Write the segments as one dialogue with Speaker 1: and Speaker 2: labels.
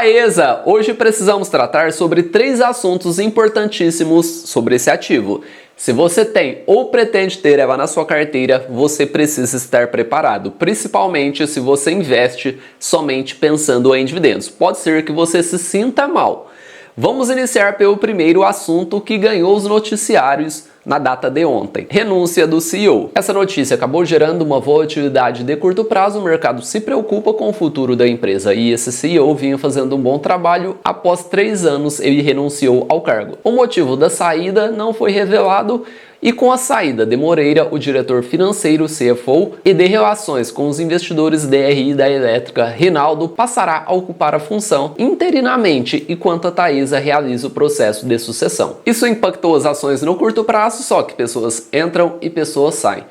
Speaker 1: Taesa! Hoje precisamos tratar sobre 3 assuntos importantíssimos sobre esse ativo. Se você tem ou pretende ter ela na sua carteira, você precisa estar preparado, principalmente se você investe somente pensando em dividendos. Pode ser que você se sinta mal. Vamos iniciar pelo primeiro assunto que ganhou os noticiários na data de ontem. Renúncia do CEO. Essa notícia acabou gerando uma volatilidade de curto prazo, o mercado se preocupa com o futuro da empresa e esse CEO vinha fazendo um bom trabalho. Após 3 anos, ele renunciou ao cargo. O motivo da saída não foi revelado e com a saída de Moreira, o diretor financeiro, CFO, e de relações com os investidores DRI da Elétrica, Rinaldo, passará a ocupar a função interinamente enquanto a Taesa realiza o processo de sucessão. Isso impactou as ações no curto prazo, só que pessoas entram e pessoas saem.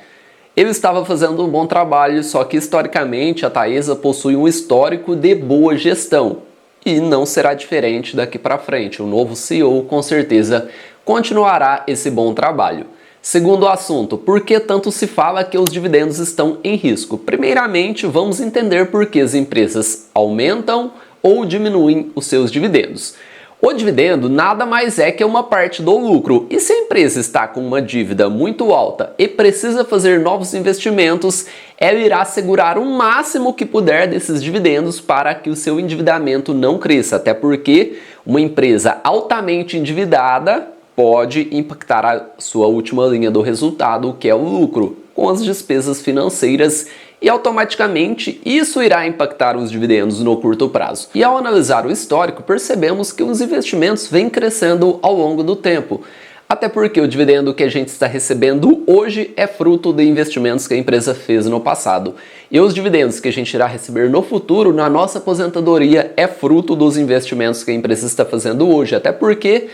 Speaker 1: Ele estava fazendo um bom trabalho, só que historicamente a Taesa possui um histórico de boa gestão. E não será diferente daqui para frente. O novo CEO com certeza continuará esse bom trabalho. Segundo assunto, por que tanto se fala que os dividendos estão em risco? Primeiramente, vamos entender por que as empresas aumentam ou diminuem os seus dividendos. O dividendo nada mais é que uma parte do lucro, e se a empresa está com uma dívida muito alta e precisa fazer novos investimentos, ela irá segurar o máximo que puder desses dividendos para que o seu endividamento não cresça, até porque uma empresa altamente endividada pode impactar a sua última linha do resultado, que é o lucro, com as despesas financeiras, e automaticamente isso irá impactar os dividendos no curto prazo. E ao analisar o histórico, percebemos que os investimentos vêm crescendo ao longo do tempo, até porque o dividendo que a gente está recebendo hoje é fruto de investimentos que a empresa fez no passado. E os dividendos que a gente irá receber no futuro, na nossa aposentadoria, é fruto dos investimentos que a empresa está fazendo hoje, até porque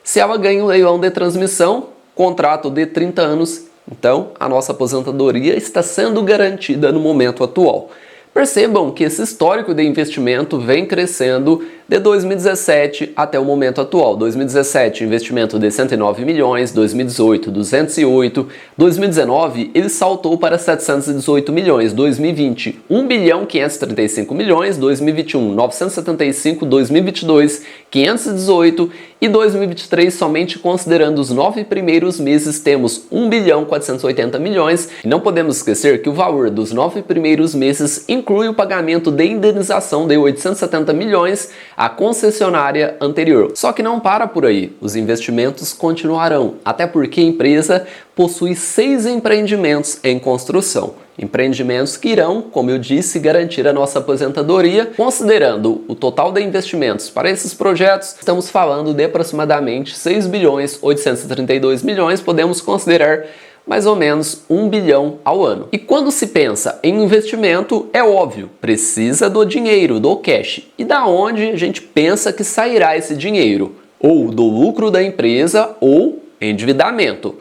Speaker 1: se ela ganha um leilão de transmissão, contrato de 30 anos, então a nossa aposentadoria está sendo garantida no momento atual. Percebam que esse histórico de investimento vem crescendo de 2017 até o momento atual. 2017, investimento de 109 milhões, 2018, 208, 2019, ele saltou para 718 milhões, 2020, 1 bilhão 535 milhões, 2021, 975, 2022, 518 e 2023, somente considerando os 9 primeiros meses, temos 1 bilhão 480 milhões. E não podemos esquecer que o valor dos 9 primeiros meses inclui o pagamento de indenização de 870 milhões à concessionária anterior. Só que não para por aí, os investimentos continuarão, até porque a empresa possui 6 empreendimentos em construção. Empreendimentos que irão, como eu disse, garantir a nossa aposentadoria. Considerando o total de investimentos para esses projetos, estamos falando de aproximadamente 6 bilhões 832 milhões, podemos considerar mais ou menos 1 bilhão ao ano. E quando se pensa em investimento, é óbvio, precisa do dinheiro, do cash. E da onde a gente pensa que sairá esse dinheiro? Ou do lucro da empresa ou endividamento.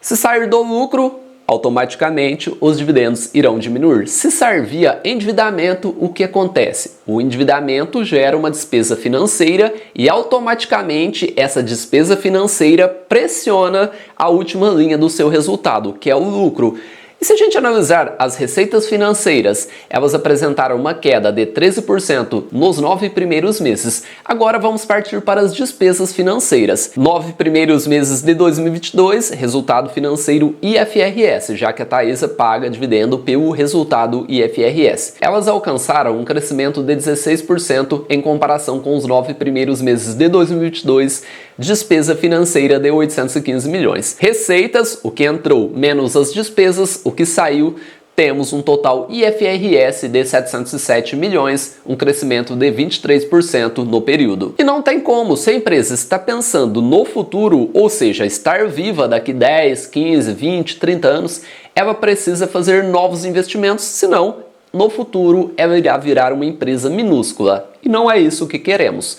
Speaker 1: Se sair do lucro, automaticamente os dividendos irão diminuir. Se sair via endividamento, o que acontece? O endividamento gera uma despesa financeira e automaticamente essa despesa financeira pressiona a última linha do seu resultado, que é o lucro. E se a gente analisar as receitas financeiras, elas apresentaram uma queda de 13% nos 9 primeiros meses. Agora vamos partir para as despesas financeiras. 9 primeiros meses de 2022, resultado financeiro IFRS, já que a Taesa paga dividendo pelo resultado IFRS. Elas alcançaram um crescimento de 16% em comparação com os 9 primeiros meses de 2022, despesa financeira de 815 milhões. Receitas, o que entrou menos as despesas, o que saiu, temos um total IFRS de 707 milhões, um crescimento de 23% no período. E não tem como, se a empresa está pensando no futuro, ou seja, estar viva daqui 10, 15, 20, 30 anos, ela precisa fazer novos investimentos, senão no futuro ela irá virar uma empresa minúscula. E não é isso que queremos.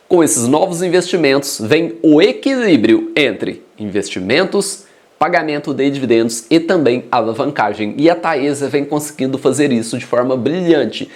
Speaker 1: Com esses novos investimentos vem o equilíbrio entre investimentos, pagamento de dividendos e também alavancagem. E a Taesa vem conseguindo fazer isso de forma brilhante.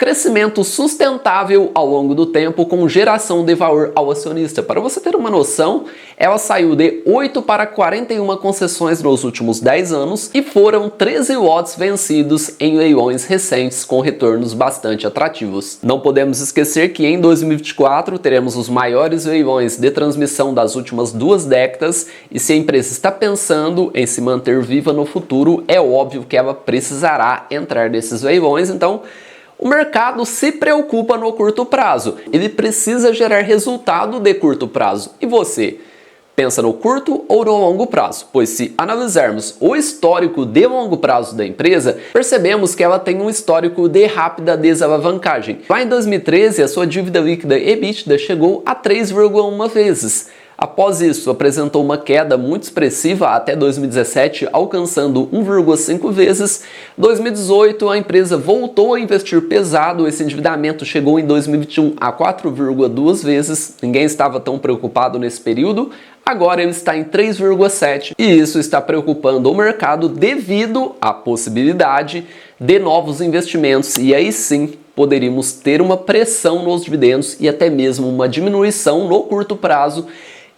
Speaker 1: crescimento sustentável ao longo do tempo com geração de valor ao acionista. Para você ter uma noção, ela saiu de 8 para 41 concessões nos últimos 10 anos e foram 13 lotes vencidos em leilões recentes com retornos bastante atrativos. Não podemos esquecer que em 2024 teremos os maiores leilões de transmissão das últimas 2 décadas e se a empresa está pensando em se manter viva no futuro, é óbvio que ela precisará entrar nesses leilões. Então, o mercado se preocupa no curto prazo, ele precisa gerar resultado de curto prazo. E você, pensa no curto ou no longo prazo? Pois se analisarmos o histórico de longo prazo da empresa, percebemos que ela tem um histórico de rápida desalavancagem. Lá em 2013, a sua dívida líquida EBITDA chegou a 3,1 vezes. Após isso, apresentou uma queda muito expressiva até 2017, alcançando 1,5 vezes. Em 2018, a empresa voltou a investir pesado, esse endividamento chegou em 2021 a 4,2 vezes. Ninguém estava tão preocupado nesse período. Agora ele está em 3,7 e isso está preocupando o mercado devido à possibilidade de novos investimentos e aí sim poderíamos ter uma pressão nos dividendos e até mesmo uma diminuição no curto prazo.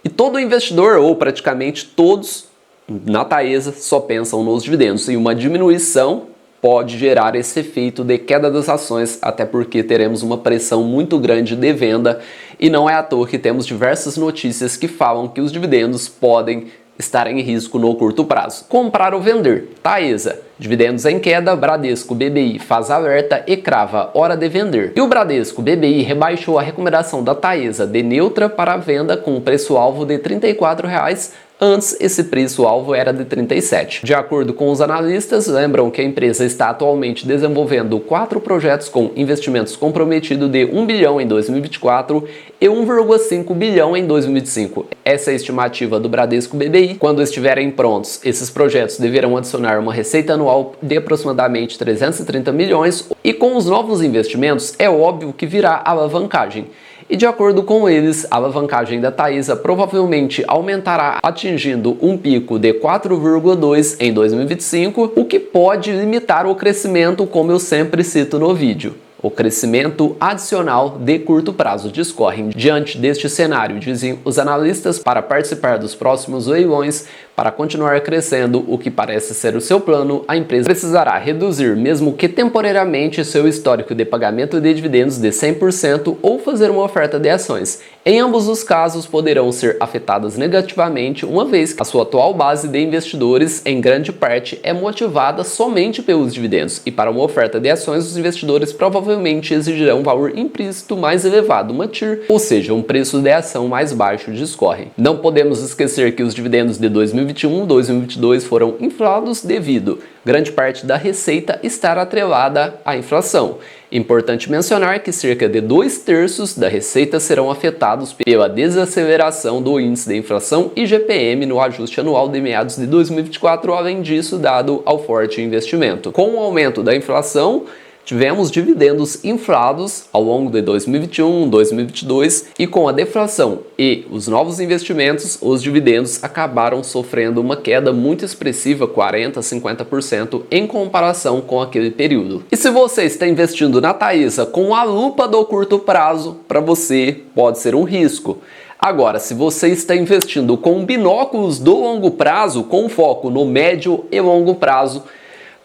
Speaker 1: E todo investidor, ou praticamente todos na Taesa, só pensam nos dividendos. E uma diminuição pode gerar esse efeito de queda das ações, até porque teremos uma pressão muito grande de venda. E não é à toa que temos diversas notícias que falam que os dividendos podem estar em risco no curto prazo. Comprar ou vender? Taesa. Dividendos em queda, Bradesco BBI faz alerta e crava hora de vender. E o Bradesco BBI rebaixou a recomendação da Taesa de neutra para venda com preço-alvo de R$ 34,00. Antes, esse preço-alvo era de R$ 37. De acordo com os analistas, lembram que a empresa está atualmente desenvolvendo 4 projetos com investimentos comprometidos de 1 bilhão em 2024 e 1,5 bilhão em 2025. Essa é a estimativa do Bradesco BBI. Quando estiverem prontos, esses projetos deverão adicionar uma receita anual de aproximadamente 330 milhões e com os novos investimentos é óbvio que virá alavancagem. E de acordo com eles, a alavancagem da Taesa provavelmente aumentará, atingindo um pico de 4,2 em 2025, o que pode limitar o crescimento, como eu sempre cito no vídeo. O crescimento adicional de curto prazo discorre. Diante deste cenário, dizem os analistas, para participar dos próximos leilões, para continuar crescendo, o que parece ser o seu plano, a empresa precisará reduzir, mesmo que temporariamente, seu histórico de pagamento de dividendos de 100% ou fazer uma oferta de ações. Em ambos os casos, poderão ser afetadas negativamente, uma vez que a sua atual base de investidores, em grande parte, é motivada somente pelos dividendos, e para uma oferta de ações, os investidores provavelmente exigirão um valor implícito mais elevado, uma TIR, ou seja, um preço de ação mais baixo discorre. Não podemos esquecer que os dividendos de 2021 e 2022 foram inflados devido grande parte da receita estar atrelada à inflação. Importante mencionar que cerca de 2/3 da receita serão afetados pela desaceleração do índice de inflação IGPM no ajuste anual de meados de 2024, além disso, dado ao forte investimento. Com o aumento da inflação, tivemos dividendos inflados ao longo de 2021, 2022 e com a deflação e os novos investimentos, os dividendos acabaram sofrendo uma queda muito expressiva, 40% a 50% em comparação com aquele período. E se você está investindo na Taesa com a lupa do curto prazo, para você pode ser um risco. Agora, se você está investindo com binóculos do longo prazo, com foco no médio e longo prazo,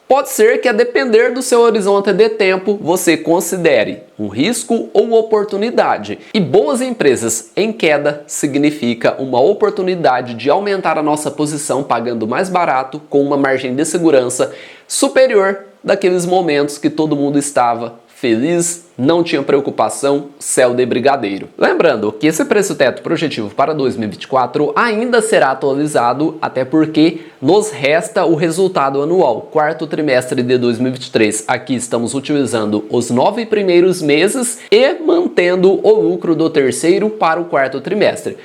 Speaker 1: pode ser que, a depender do seu horizonte de tempo, você considere um risco ou oportunidade. E boas empresas em queda significa uma oportunidade de aumentar a nossa posição pagando mais barato com uma margem de segurança superior daqueles momentos que todo mundo estava feliz, não tinha preocupação, céu de brigadeiro. Lembrando que esse preço teto projetivo para 2024 ainda será atualizado, até porque nos resta o resultado anual, quarto trimestre de 2023. Aqui estamos utilizando os 9 primeiros meses e mantendo o lucro do terceiro para o quarto trimestre.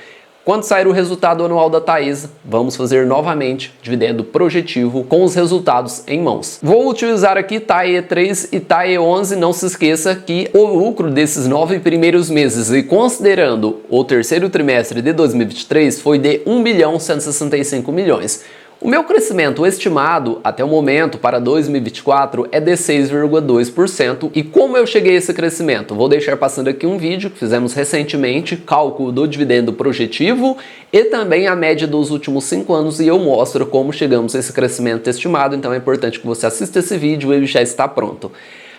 Speaker 1: Quando sair o resultado anual da Taesa, vamos fazer novamente dividendo projetivo com os resultados em mãos. Vou utilizar aqui TAE 3 e TAE 11, não se esqueça que o lucro desses 9 primeiros meses e considerando o terceiro trimestre de 2023 foi de 1.165 milhões. O meu crescimento estimado até o momento para 2024 é de 6,2%. E como eu cheguei a esse crescimento? Vou deixar passando aqui um vídeo que fizemos recentemente, cálculo do dividendo projetivo e também a média dos últimos 5 anos, e eu mostro como chegamos a esse crescimento estimado. Então é importante que você assista esse vídeo, ele já está pronto.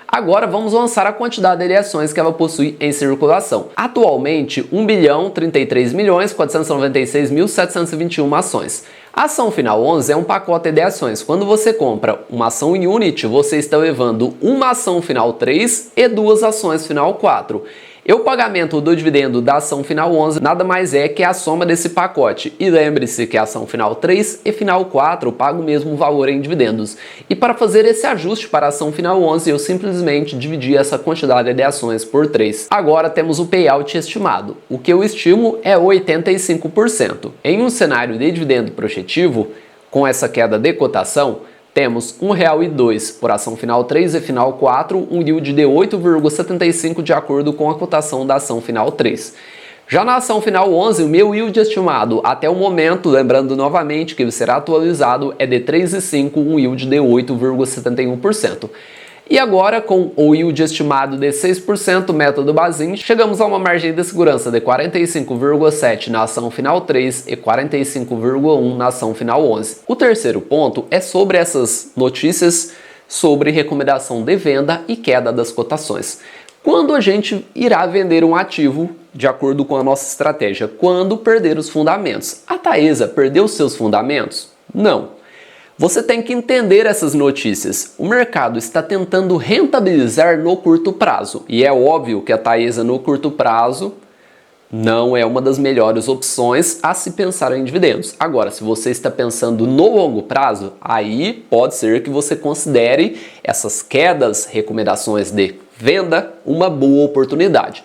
Speaker 1: Agora vamos lançar a quantidade de ações que ela possui em circulação. Atualmente, 1.033.496.721 ações. A ação final 11 é um pacote de ações. Quando você compra uma ação em Unity, você está levando uma ação final 3 e 2 ações final 4. E o pagamento do dividendo da ação final 11 nada mais é que a soma desse pacote. E lembre-se que a ação final 3 e final 4 pagam o mesmo valor em dividendos. E para fazer esse ajuste para a ação final 11, eu simplesmente dividi essa quantidade de ações por 3. Agora temos o payout estimado. O que eu estimo é 85%. Em um cenário de dividendo projetivo, com essa queda de cotação, temos R$ 1,02 por ação final 3 e final 4, um yield de 8,75 de acordo com a cotação da ação final 3. Já na ação final 11, o meu yield estimado até o momento, lembrando novamente que ele será atualizado, é de 3,5, um yield de 8,71%. E agora, com o yield estimado de 6%, método Bazin, chegamos a uma margem de segurança de 45,7% na ação final 3 e 45,1% na ação final 11. O terceiro ponto é sobre essas notícias sobre recomendação de venda e queda das cotações. Quando a gente irá vender um ativo de acordo com a nossa estratégia? Quando perder os fundamentos. A Taesa perdeu seus fundamentos? Não. Você tem que entender essas notícias. O mercado está tentando rentabilizar no curto prazo. E é óbvio que a Taesa no curto prazo não é uma das melhores opções a se pensar em dividendos. Agora, se você está pensando no longo prazo, aí pode ser que você considere essas quedas, recomendações de venda, uma boa oportunidade.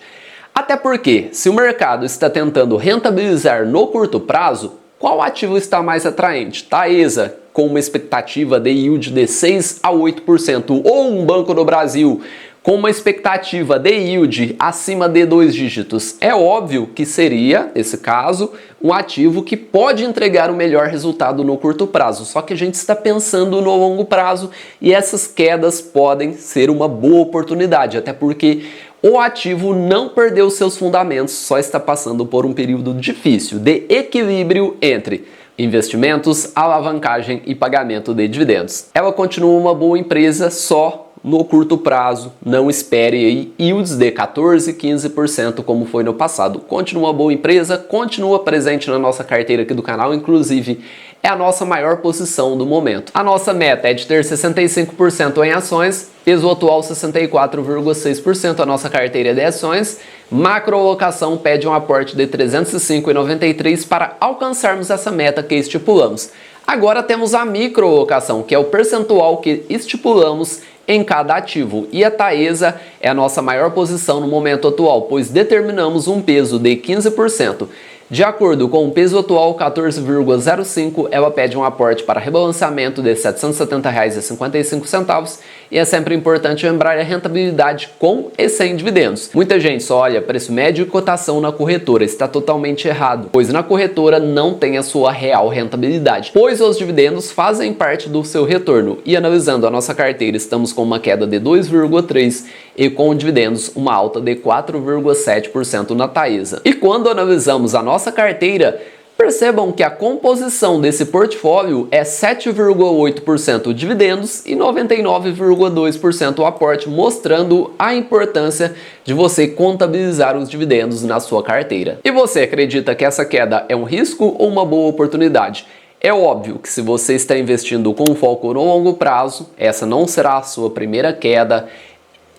Speaker 1: Até porque, se o mercado está tentando rentabilizar no curto prazo, qual ativo está mais atraente? Taesa, com uma expectativa de yield de 6 a 8%, ou um Banco do Brasil com uma expectativa de yield acima de 2 dígitos. É óbvio que seria, nesse caso, um ativo que pode entregar o melhor resultado no curto prazo. Só que a gente está pensando no longo prazo e essas quedas podem ser uma boa oportunidade, até porque o ativo não perdeu seus fundamentos, só está passando por um período difícil de equilíbrio entre investimentos, alavancagem e pagamento de dividendos. Ela continua uma boa empresa só no curto prazo, não espere aí yields de 14%, 15% como foi no passado. Continua uma boa empresa, continua presente na nossa carteira aqui do canal, inclusive é a nossa maior posição do momento. A nossa meta é de ter 65% em ações, peso atual 64,6% a nossa carteira de ações. Macroalocação pede um aporte de 305,93 para alcançarmos essa meta que estipulamos. Agora temos a microalocação, que é o percentual que estipulamos em cada ativo, e a Taesa é a nossa maior posição no momento atual, pois determinamos um peso de 15%. De acordo com o peso atual 14,05, ela pede um aporte para rebalanceamento de R$ 770,55 e é sempre importante lembrar a rentabilidade com e sem dividendos. Muita gente só olha preço médio e cotação na corretora, está totalmente errado, pois na corretora não tem a sua real rentabilidade, pois os dividendos fazem parte do seu retorno. E analisando a nossa carteira, estamos com uma queda de 2,3% e com dividendos uma alta de 4,7% na Taesa. E quando analisamos a nossa carteira, percebam que a composição desse portfólio é 7,8% dividendos e 99,2% o aporte, mostrando a importância de você contabilizar os dividendos na sua carteira. E você acredita que essa queda é um risco ou uma boa oportunidade? É óbvio que se você está investindo com foco no longo prazo, essa não será a sua primeira queda.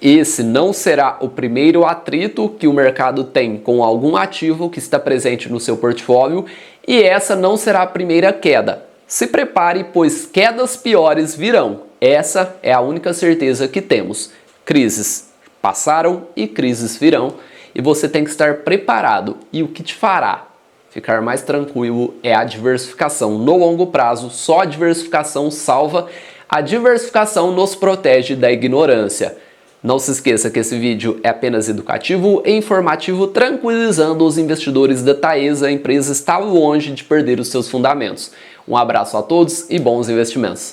Speaker 1: Esse não será o primeiro atrito que o mercado tem com algum ativo que está presente no seu portfólio e essa não será a primeira queda. Se prepare, pois quedas piores virão. Essa é a única certeza que temos. Crises passaram e crises virão e você tem que estar preparado. E o que te fará ficar mais tranquilo é a diversificação. No longo prazo, só a diversificação salva. A diversificação nos protege da ignorância. Não se esqueça que esse vídeo é apenas educativo e informativo, tranquilizando os investidores da Taesa. A empresa está longe de perder os seus fundamentos. Um abraço a todos e bons investimentos!